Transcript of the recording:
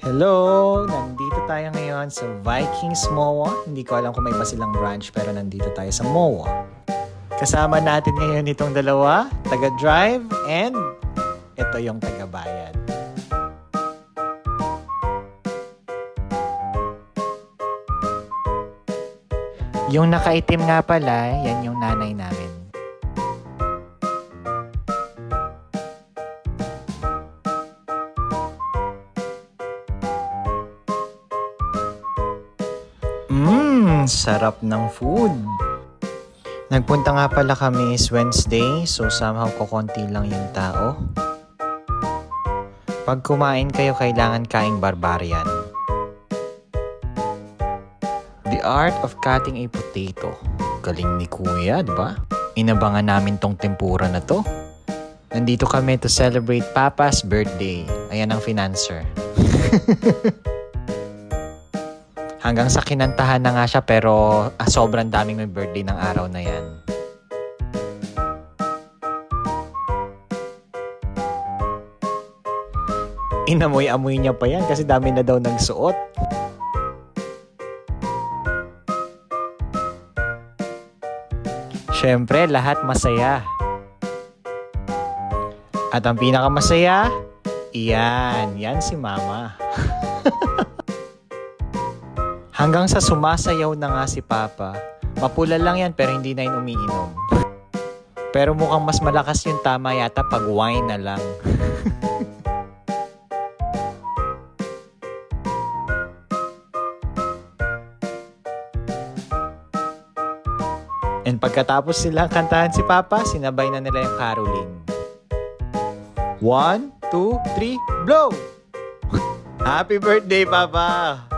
Hello! Nandito tayo ngayon sa Vikings MOA. Hindi ko alam kung may iba silang branch pero nandito tayo sa MOA. Kasama natin ngayon itong dalawa, taga-drive and ito yung taga-bayad. Yung nakaitim nga pala, yan yung nanay namin. Sarap ng food. Nagpunta nga pala kami is Wednesday, so somehow kukonti lang yung tao. Pag kumain kayo, kailangan kaing barbarian. The art of cutting a potato. Galing ni Kuya, di ba? Inabangan namin tong tempura na to. Nandito kami to celebrate Papa's birthday. Ayan ang financer. Hanggang sa kinantahan na nga siya pero sobrang daming may birthday ng araw na yan. Inamoy-amoy niya pa yan kasi dami na daw nagsuot. Siyempre, lahat masaya. At ang pinakamasaya, yan si Mama. Hanggang sa sumasayaw na nga si Papa. Mapula lang yan pero hindi na yun umiinom. Pero mukhang mas malakas yung tama yata pag wine na lang. And pagkatapos silang kantahan si Papa, sinabay na nila yung caroling. 1, 2, 3, blow! Happy birthday, Papa!